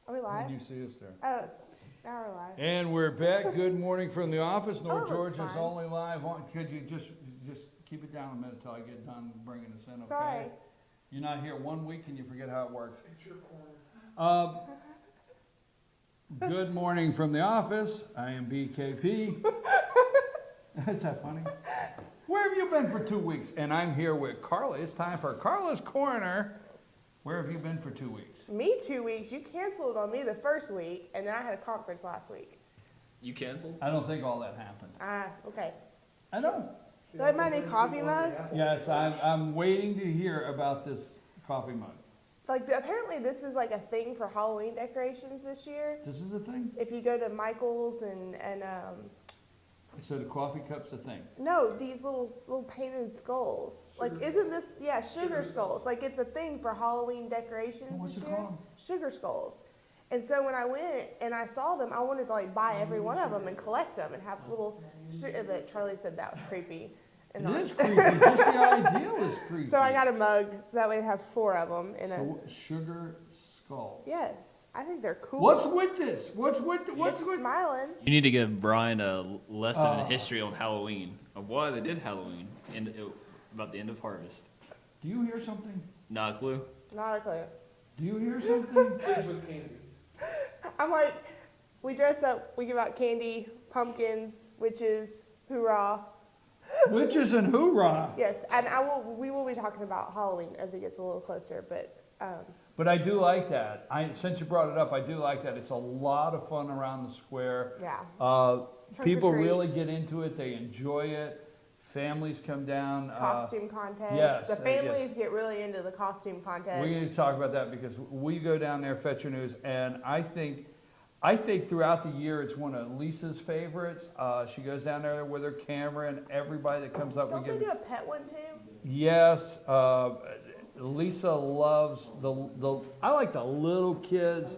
Are we live? When you see us there. Oh, now we're live. And we're back. Good morning from the office. North Oh, that's Georgia's fine. only live on. Could you just keep it down a minute till I get done bringing us in, okay? Sorry. You're not here 1 week and you forget how it works. It's your corner. Good morning from the office. I am BKP. Is that funny? Where have you been for 2 weeks? And I'm here with Karla. It's time for Karla's Korner. Where have you been for 2 weeks? Me 2 weeks. You canceled on me the first week, and then I had a conference last week. You canceled? I don't think all that happened. Okay. I know. Do I have my new coffee mug? Yes, I'm waiting to hear about this coffee mug. Like, apparently this is like a thing for Halloween decorations this year. This is a thing? If you go to Michael's and So the coffee cup's a thing. no, these little painted skulls. Like, isn't this, yeah, sugar skulls. Like, it's a thing for Halloween decorations What's this it year. called? Sugar skulls. And so when I went and I saw them, I wanted to like buy every one of them and collect them and have little, but Charlie said that was creepy. And It not- is creepy, just the idea is creepy. So I got a mug, so that way I'd have 4 of them. So, sugar skull. Yes, I think they're cool. What's with this? What's It's with? smiling. You need to give Brian a lesson in history on Halloween, of why they did Halloween, and about the end of harvest. Do you hear something? Not a clue. Not a clue. Do you hear something? Kids with candy. I'm like, we dress up, we give out candy, pumpkins, witches, hoorah. Witches and hoorah. Yes, and we will be talking about Halloween as it gets a little closer, but But I do like that. Since you brought it up, I do like that. It's a lot of fun around the square. yeah. Trick People or treat. really get into it. They enjoy it. Families come down. Costume contest. yes, The families yes. get really into the costume contest. We need to talk about that because we go down there, Fetcher News, and I think throughout the year it's one of Lisa's favorites. She goes down there with her camera and everybody that comes up. Don't they do a pet one too? Yes, Lisa loves I like the little kids.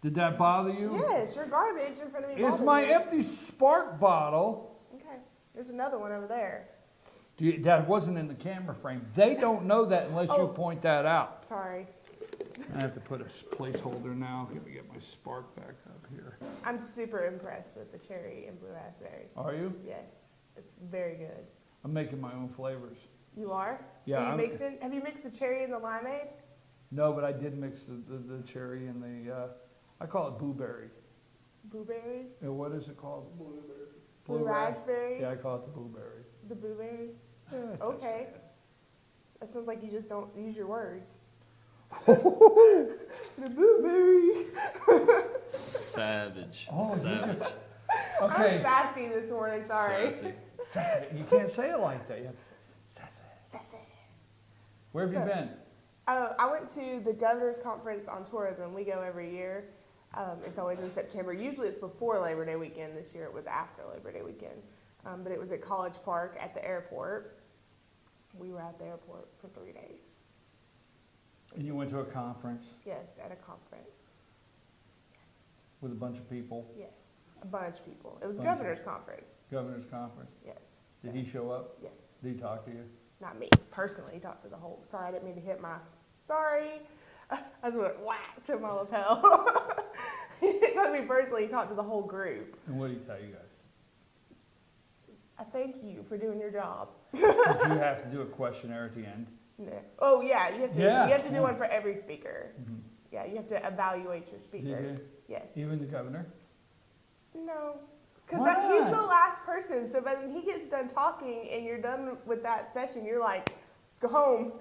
Did that bother you? Yes, your garbage in front of me. It's bothers my me. empty spark bottle. Okay, there's another one over there. That wasn't in the camera frame. They don't know that unless you Oh. point that out. Sorry. I have to put a placeholder now. Let me get my spark back up here. I'm super impressed with the cherry and blue raspberry. Are you? Yes, it's very good. I'm making my own flavors. You are? Yeah, Have you mixed the cherry and the limeade? No, but I did mix the cherry and the, I call it blueberry. Blueberry? What is it called? Blue ras- raspberry? Yeah, I call it the blueberry. The blueberry? Yeah, just Okay. say it. That sounds like you just don't use your words. The blueberry. Savage. Oh, you Savage. just- I'm Okay. sassy this morning, sorry. Sassy. Sassy. You can't say it like that. You have to say sassy. Sassy. Where have you So- been? I went to the Governor's Conference on Tourism. We go every year. It's always in September. Usually it's before Labor Day weekend. This year it was after Labor Day weekend. But it was at College Park at the airport. We were at the airport for 3 days. And you went to a conference Yes, at a conference. Yes, with a bunch of people, yes, a bunch of people. It was a Bunch of- Governor's Conference. governor's conference. Yes. Did So, he show up? Yes, Did he talk to you? not me personally. He talked to the whole. Sorry, I didn't mean to hit my. Sorry, I just went whack to my lapel. He didn't talk to me personally. He talked to the whole group. And what did he tell you guys? I thank you for doing your job. Did you have to do a questionnaire at the end? No. Oh yeah, you have to. Yeah, You have to do yeah. one for every speaker. Mhm. Yeah, you have to evaluate your Did speakers. you? Yes. Even the governor? No. Because Why he's not? the last person. So when he gets done talking and you're done with that session, you're like, let's go home.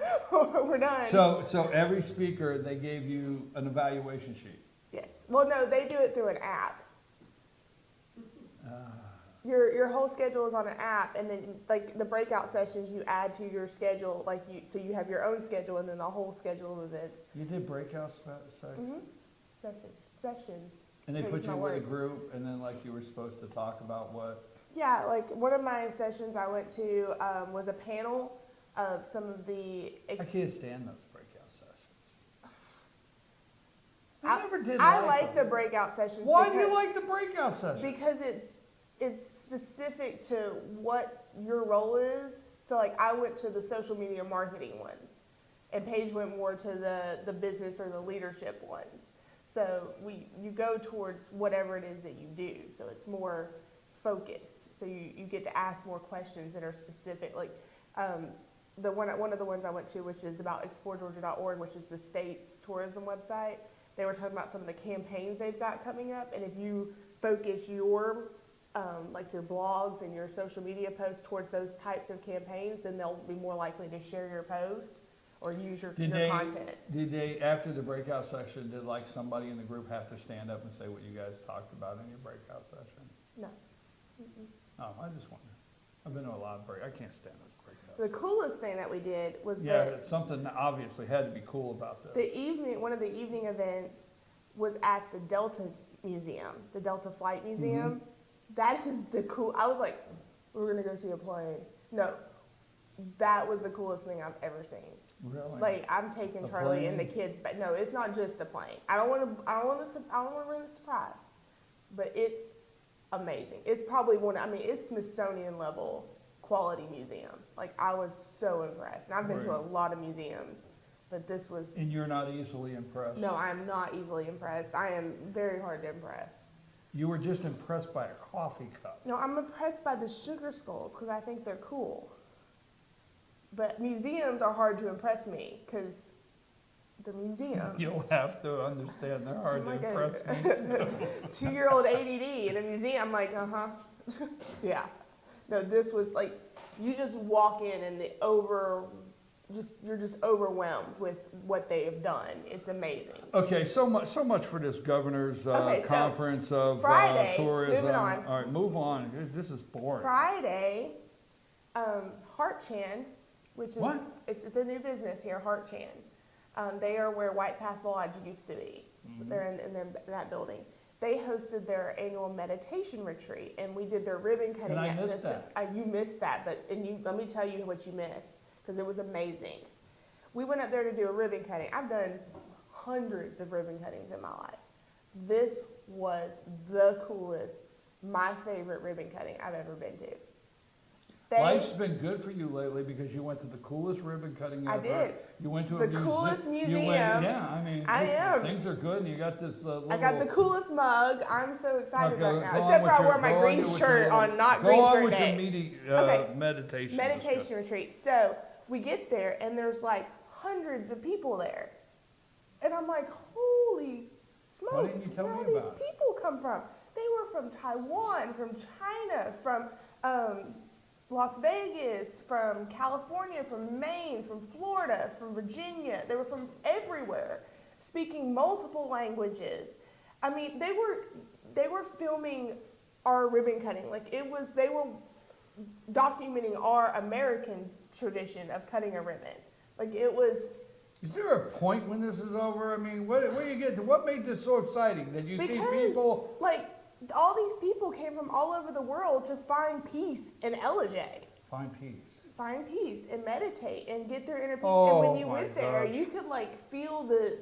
We're done. So every speaker, they gave you an evaluation sheet. Yes. Well, no, they do it through an app. Your whole schedule is on an app, and then like the breakout sessions you add to your schedule, so you have your own schedule, and then the whole schedule of events. You did breakout sessions? Sessions. And they Can't put use you my with a words. group, and then like you were supposed to talk about what? Yeah, like one of my sessions I went to was a panel of some of the. I can't stand those breakout sessions. I- never did I like like them. the breakout sessions. Why do because, you like the breakout sessions? Because it's specific to what your role is. So like I went to the social media marketing ones, and Paige went more to the business or the leadership ones. So you go towards whatever it is that you do. So it's more focused. So you get to ask more questions that are specific. Like one of the ones I went to, which is about exploregeorgia.org, which is the state's tourism website. They were talking about some of the campaigns they've got coming up, and if you focus your like your blogs and your social media posts towards those types of campaigns, then they'll be more likely to share your post or use your content. Did they, after the breakout session, did like somebody in the group have to stand up and say what you guys talked about in your breakout session? No. Mm-mm. Oh, I just wonder. I've been to a lot of I can't stand those breakouts. The coolest thing that we did was Something obviously had to be cool about this. one of the evening events was at the Delta Museum, the Delta Flight Museum. Mm-hmm. That is the cool. I was like, we're gonna go see a plane. No, that was the coolest thing I've ever seen. Really? Like I'm taking A Charlie plane? and the kids, but no, it's not just a plane. I don't want to ruin the surprise, but it's amazing. It's probably it's Smithsonian level quality museum. Like I was so impressed, and I've been to a lot of museums, but this was. And you're not easily impressed? No, I'm not easily impressed. I am very hard to impress. You were just impressed by a coffee cup. No, I'm impressed by the sugar skulls because I think they're cool. But museums are hard to impress me because they're museums. You'll have to understand they're hard to I'm like impress me. 2-year-old ADD in a museum. I'm like, yeah. No, this was like, you just walk in and you're just overwhelmed with what they have done. It's amazing. Okay, so much for this governor's Okay, so conference of Friday, tourism. moving on. All right, move on. This is boring. Friday, Hartchan, which is What? It's a new business here, Hartchan. They are where White Path Lodge used to be. Mm-hmm. They're in that building. They hosted their annual meditation retreat, and we did their ribbon cutting. And I missed that. You missed that, let me tell you what you missed, because it was amazing. We went up there to do a ribbon cutting. I've done hundreds of ribbon cuttings in my life. This was the coolest, my favorite ribbon cutting I've ever been to. Life's been good for you lately because you went to the coolest ribbon cutting ever. I did. You went to The coolest museum. I am. Things are good, and you got this little. I got the coolest mug. I'm so excited Okay, right now. go Except on for I with wore your- my go on green with your shirt little- on not Go green on shirt with day. your Okay. meditation. Meditation retreat. So we get there and there's like hundreds of people there. And I'm like, holy smokes, Why didn't you tell where me all these about it? people come from? They were from Taiwan, from China, from Las Vegas, from California, from Maine, from Florida, from Virginia. They were from everywhere, speaking multiple languages. I mean, they were filming our ribbon cutting. Like they were documenting our American tradition of cutting a ribbon. Like it was. Is there a point when this is over? I mean, what you get to? What made this so exciting? That you see people like all these people came from all over the world to find peace in LJ. find peace. Find peace and meditate and get their inner peace. Oh, and when you my went there, gosh. you could like feel the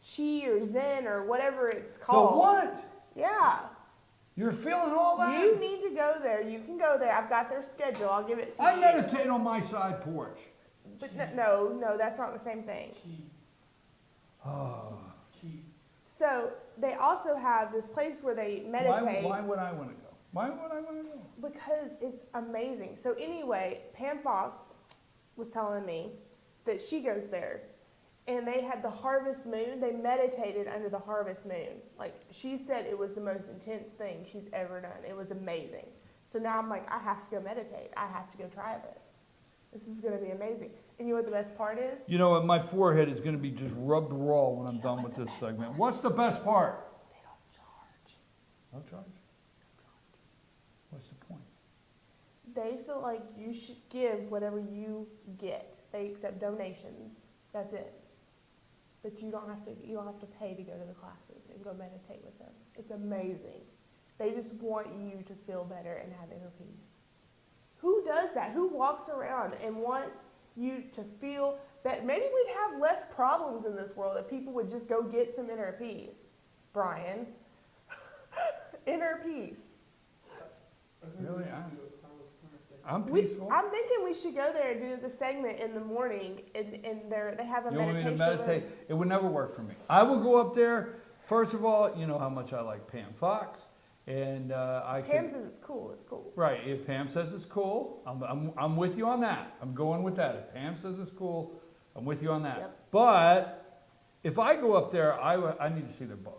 chi or zen or whatever it's The called. what? Yeah. You're feeling all that? You need to go there. You can go there. I've got their schedule. I'll give it to I you. meditate on my side porch. But no, that's not the same thing. Oh. So they also have this place where they meditate. Why would I want to go? Why would I want to go? Because it's amazing. So anyway, Pam Fox was telling me that she goes there, and they had the harvest moon. They meditated under the harvest moon. Like she said, it was the most intense thing she's ever done. It was amazing. So now I'm like, I have to go meditate. I have to go try this. This is going to be amazing. And you know what the best part is? You know what? My forehead is going to be just rubbed raw when I'm done with this segment. What's the best part? They don't charge. No charge. What's the point? They feel like you should give whatever you get. They accept donations. That's it. But you don't have to pay to go to the classes and go meditate with them. It's amazing. They just want you to feel better and have inner peace. Who does that? Who walks around and wants you to feel that maybe we'd have less problems in this world if people would just go get some inner peace? Brian. Inner peace. Really? I'm peaceful. I'm thinking we should go there and do the segment in the morning, and they have a You want me meditation to meditate? room. It would never work for me. I will go up there. First of all, you know how much I like Pam Fox, and Pam says it's cool. It's cool. Right. If Pam says it's cool, I'm with you on that. I'm going with that. If Pam says it's cool, I'm with you on that. Yep. But if I go up there, I need to see their books.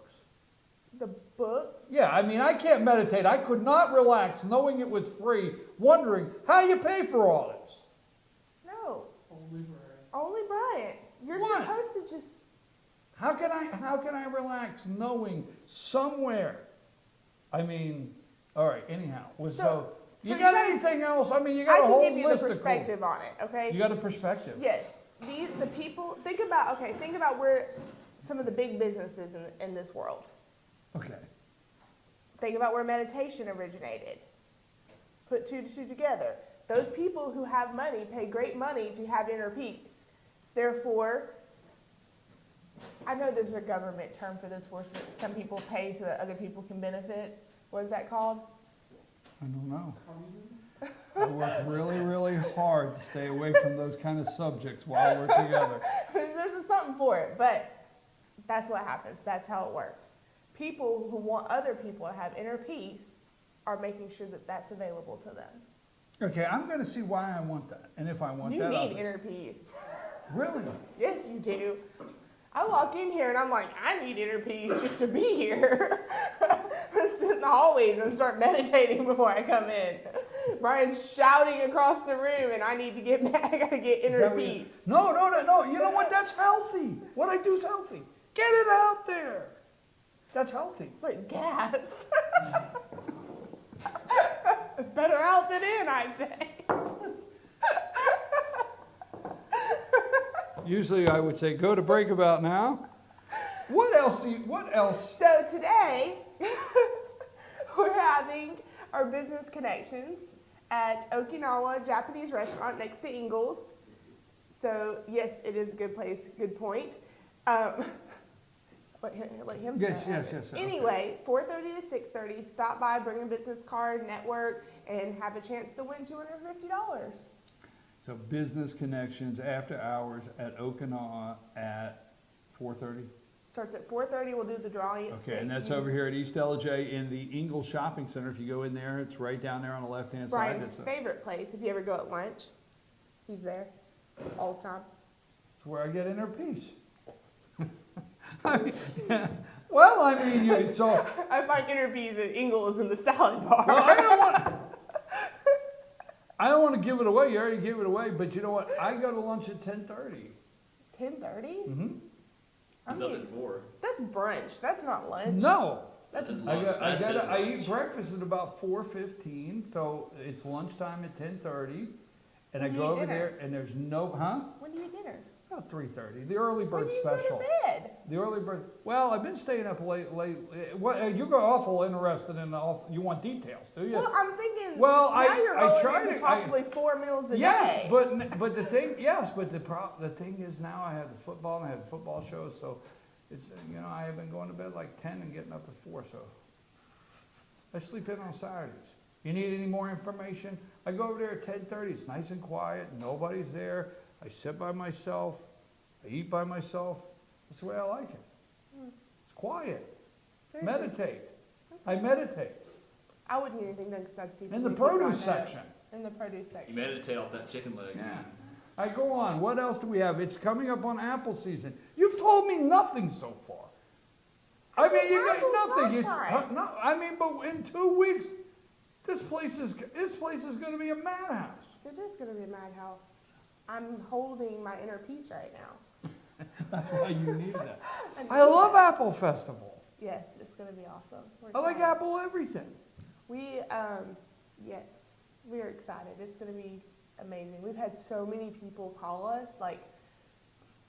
The books. Yeah, I mean, I can't meditate. I could not relax knowing it was free, wondering how you pay for all this. No, Only Brian. only Brian. You're What? supposed to just. How can I relax knowing somewhere? I mean, all right. Anyhow, so you got anything else? I mean, you got I a whole can give you list the of perspective on it. Okay. You got a perspective. Yes. The people. Think about where some of the big businesses in this world. Okay. Think about where meditation originated. Put two to two together. Those people who have money pay great money to have inner peace. Therefore, I know there's a government term for this where some people pay so that other people can benefit. What is that called? I don't know. I work really, really hard to stay away from those kind of subjects while we're together. There's something for it, but that's what happens. That's how it works. People who want other people to have inner peace are making sure that that's available to them. Okay, I'm going to see why I want that, and if I want You that. need inner peace. Really? Yes, you do. I walk in here and I'm like, I need inner peace just to be here. I sit in the hallways and start meditating before I come in. Brian's shouting across the room and I need to get back. I gotta get Is inner that what peace. No. You know what? That's healthy. What I do is healthy. Get it out there. That's healthy. It's like gas. Better out than in, I say. Usually I would say go to break about now. What else? So today, we're having our business connections at Okinawa Japanese restaurant next to Ingles. So yes, it is a good place, good point. Let him Yes, say it. yes. Anyway, 4:30 to 6:30, stop by, bring a business card, network, and have a chance to win $250. So business connections after hours at Okinawa at 4:30. Starts at 4:30, we'll do the drawing at 6. Okay, and that's over here at East LJ in the Ingalls Shopping Center. If you go in there, it's right down there on the left-hand side. Brian's favorite place, if you ever go at lunch, he's there all the time. It's where I get inner peace. I mean, well, I mean, so. I find inner peace at Ingles in the salad bar. Well, I don't want to give it away. You already gave it away, but you know what? I go to lunch at 10:30. 10:30? Mm-hmm. I It's up mean, at 4. that's brunch. That's not lunch. No, That's That's I lunch. eat breakfast at about 4:15, so it's lunchtime at 10:30, and I When do go you eat over dinner? there, and there's no, when do you eat dinner? About 3:30. The early When bird do you special. go to bed? The early bird. Well, I've been staying up late. You got awful interested in you want details, do you? Well, I'm thinking. Well, now you're I rolling try into to- possibly 4 meals a Yes, day. but the thing, the thing is now I have the football and I have football shows, so it's, I have been going to bed like 10 and getting up at 4, so I sleep in on Saturdays. You need any more information? I go over there at 10:30. It's nice and quiet. Nobody's there. I sit by myself. I eat by myself. That's the way I like it. It's quiet. Very good. Meditate. I meditate. I wouldn't need anything done because I'd see In some the people I produce know. section. In the produce You section. meditate off that chicken leg. Yeah. I go on. What else do we have? It's coming up on apple season. You've told me nothing so far. I mean, you got Apples nothing. last time. No, I mean, but in 2 weeks, this place is going to be a madhouse. It is going to be a madhouse. I'm holding my inner peace right now. That's why you need that. And I love Apple Festival. Yes, it's going to be awesome. We're I like excited. Apple everything. We, yes, we are excited. It's going to be amazing. We've had so many people call us, like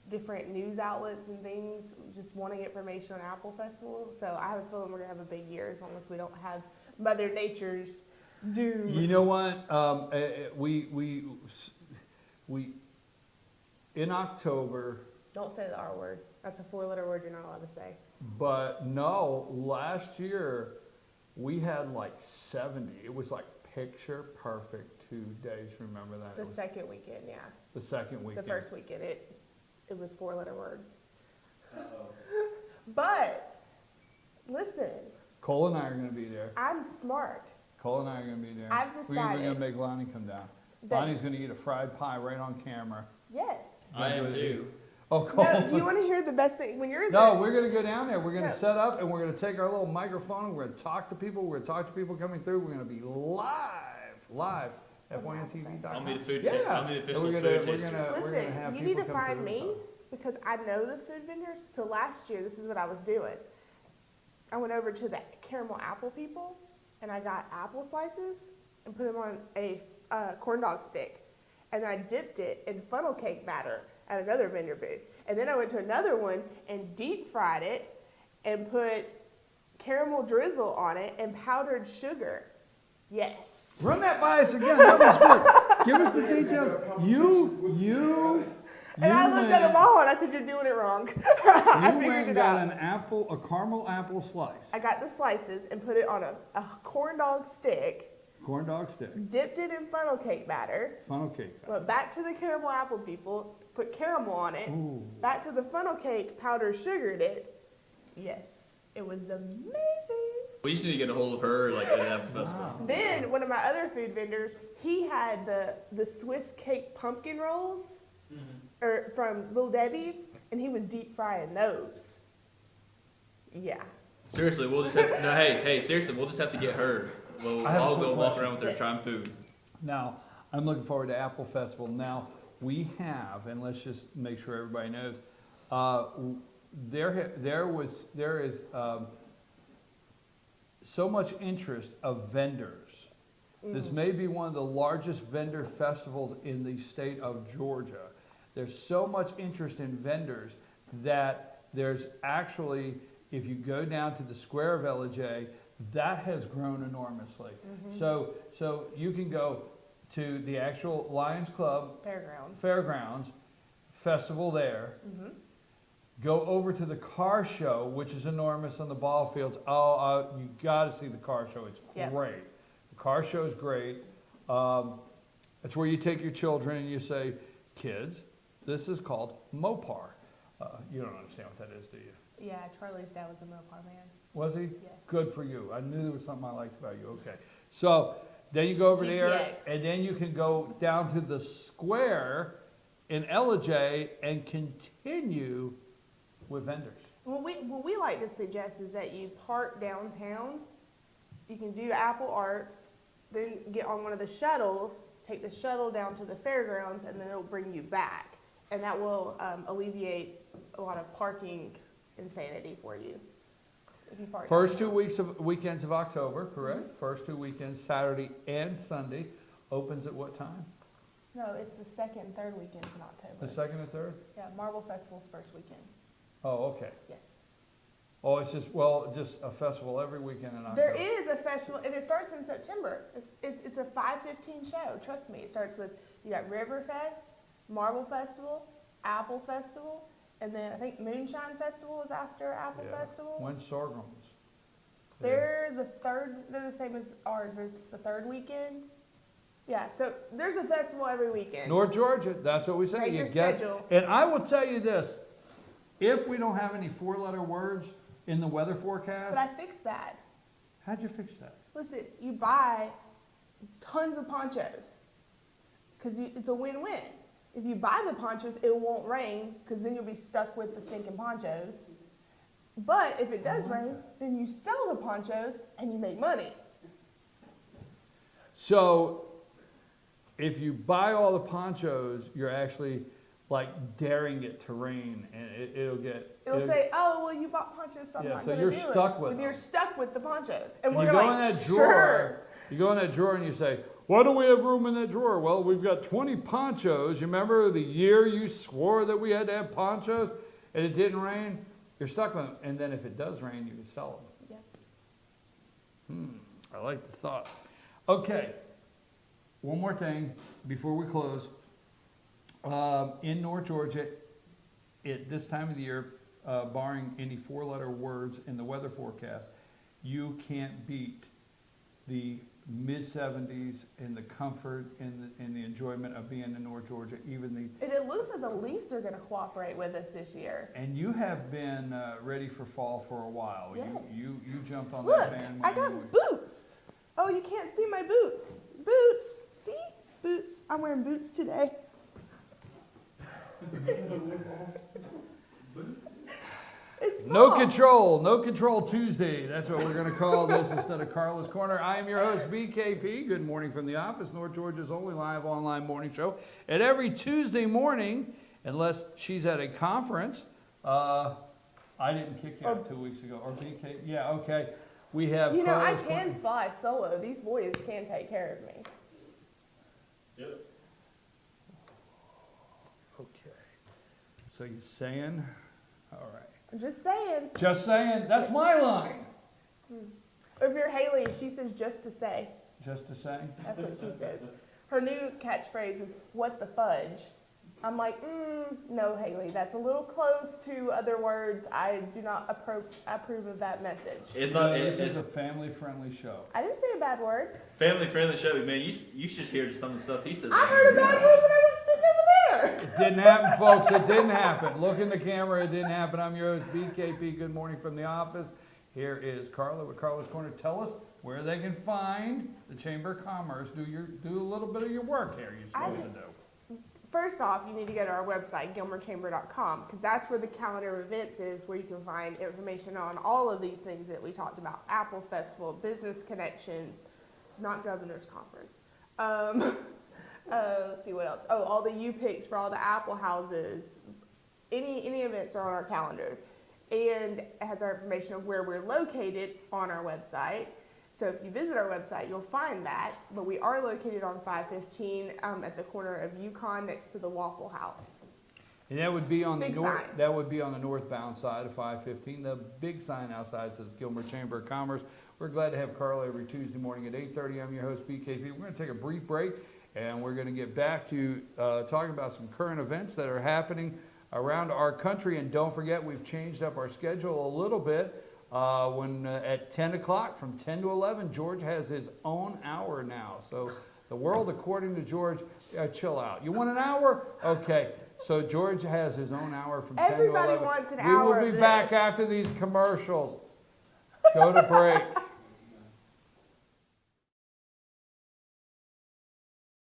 different news outlets and things, just wanting information on Apple Festival. So I have a feeling we're going to have a big year as long as we don't have Mother Nature's doom. You know what? We in October. Don't say the R word. That's a 4-letter word you're not allowed to say. But no, last year we had like 70. It was like picture perfect 2 days, remember that? The It was second weekend, yeah. the second The weekend. first weekend, it was 4-letter words. Uh-oh. But, listen, Cole and I are gonna be there. I'm smart. Cole and I are gonna be there. I've We're even decided gonna make Lonnie come down. that, Lonnie's gonna eat a fried pie right on camera. yes. I am too. Oh, Cole. No, do you want to hear the best thing? When you're No, there, we're gonna go down there, we're gonna No. set up, and we're gonna take our little microphone, and we're gonna talk to people, we're gonna talk to people coming through, we're gonna be live, FYNTV.com. I'll be the food. Yeah. I'll be the And official we're food gonna taster. have listen, you people need to come find through and me talk. because I know the food vendors. So last year, this is what I was doing. I went over to the caramel apple people, and I got apple slices and put them on a corn dog stick. And I dipped it in funnel cake batter at another vendor booth. And then I went to another one and deep fried it and put caramel drizzle on it and powdered sugar. Yes. Run that by us again, that was good. Give us the details. You And I looked at them all and I said, "You're doing it wrong." I You figured went and it got out. a caramel apple slice, I got the slices and put it on a corn dog stick, corn dog stick, dipped it in funnel cake batter, funnel cake. went back to the caramel apple people, put caramel on it, Ooh. back to the funnel cake, powder sugared it. Yes, it was amazing. We just need to get a hold of her, like, at that festival. Wow. Then one of my other food vendors, he had the Swiss cake pumpkin rolls, or from Little Debbie, and he was deep frying those. Yeah. Seriously, we'll just have no. Hey, seriously, we'll just have to get her. We'll I have a all quick go walk question. around with her Yes. trying food. Now, I'm looking forward to Apple Festival. Now, we have, and let's just make sure everybody knows, there is so much interest of vendors. This may be one of the largest vendor festivals in the state of Georgia. There's so much interest in vendors that there's actually, if you go down to the square of LJ, that has grown enormously. So you can go to the actual Lions Club Fairgrounds festival there. Go over to the car show, which is enormous on the ball fields. You got to see the car show. It's Yep. great. The car show is great. It's where you take your children and you say, "Kids, this is called Mopar." You don't understand what that is, do you? Yeah, Charlie's dad was a Mopar man. Was he? Yes. Good for you. I knew there was something I liked about you. Okay. So then you go over there, GTX. and then you can go down to the square in LJ and continue with vendors. What we like to suggest is that you park downtown. You can do Apple Arts, then get on one of the shuttles, take the shuttle down to the fairgrounds, and then it'll bring you back. And that will alleviate a lot of parking insanity for you. If you park First downtown. weekends of October, correct? First 2 weekends, Saturday and Sunday. Opens at what time? No, it's the second and third weekends in October. The second and third? Yeah, Marble Festival's first weekend. Oh, okay. Yes. Oh, it's just a festival every weekend in October. There is a festival, and it starts in September. It's a 5:15 show. Trust me. It starts with, you got Riverfest, Marble Festival, Apple Festival, and then I think Moonshine Festival is after Apple Yeah. Festival. When's Sorghum's? They're the same as ours. There's the third weekend. Yeah, so there's a festival every weekend. North Georgia, that's what we say. Make You your get, schedule. and I will tell you this, if we don't have any 4-letter words in the weather But forecast, I fixed that. how'd you fix that? Listen, you buy tons of ponchos because it's a win-win. If you buy the ponchos, it won't rain because then you'll be stuck with the stinking ponchos. But if it does rain, then you sell the ponchos and you make money. So, if you buy all the ponchos, you're actually like daring it to rain, and It'll say, "Oh, well, you bought ponchos, so I'm Yeah, not so going to you're do it." stuck with But you're them. stuck with the ponchos, and And we're you go like, in that drawer. "Sure." You go in that drawer and you say, "Why do we have room in that drawer?" Well, we've got 20 ponchos. You remember the year you swore that we had to have ponchos, and it didn't rain? You're stuck with them, and then if it does rain, you can sell them. Yep. I like the thought. Okay, one more thing before we close. In North Georgia, at this time of the year, barring any 4-letter words in the weather forecast, you can't beat the mid-70s in the comfort, in the enjoyment of being in North Georgia, even the, And it looks like the Leafs are gonna cooperate with us this year. and you have been ready for fall for a while. Yes. You jumped on Look, that bandwagon. I got boots. Oh, you can't see my boots. Boots, see? Boots. I'm wearing boots today. It's No fall. no control Tuesday. That's what we're gonna call this instead of Karla's Corner. I am your host, BKP. Good morning from the office, North Georgia's only live online morning show. And every Tuesday morning, unless she's at a conference, I didn't kick you out 2 weeks ago, or BK, yeah, okay. We have You know, I Karla's can fly solo. These boys can take care of me. Yep. Okay. So you're saying, all right. I'm just saying. Just saying, that's my line. Or if you're Haley, she says just to say. Just to say. That's what she says. Her new catchphrase is, what the fudge? I'm like, no, Haley, that's a little close to other words. I do not approve of that message. It's not. This It's is a family-friendly show. I didn't say a bad word. family friendly show, man. You should hear some of the stuff he says. I heard a bad word when I was sitting over there. It didn't happen, folks. It didn't happen. Look in the camera. It didn't happen. I'm your host, BKP. Good morning from the office. Here is Karla with Karla's Corner. Tell us where they can find the Chamber of Commerce. Do a little bit of your work here. You're supposed to do. First off, you need to go to our website, gilmerchamber.com, because that's where the calendar of events is, where you can find information on all of these things that we talked about. Apple Festival, Business Connections, not Governor's Conference. Let's see what else. Oh, all the U-Picks for all the Apple houses. Any events are on our calendar. And it has our information of where we're located on our website. So if you visit our website, you'll find that. But we are located on 515 at the corner of Yukon next to the Waffle House. And that would be on the Big north. sign. That would be on the northbound side of 515. The big sign outside says Gilmer Chamber of Commerce. We're glad to have Karla every Tuesday morning at 8:30. I'm your host, BKP. We're going to take a brief break, and we're going to get back to talking about some current events that are happening around our country. And don't forget, we've changed up our schedule a little bit. At 10 o'clock, from 10 to 11, George has his own hour now. So the world, according to George, chill out. You want an hour? Okay. So George has his own hour from 10 to 11. Everybody wants an We hour will of be back this. after these commercials. Go to break.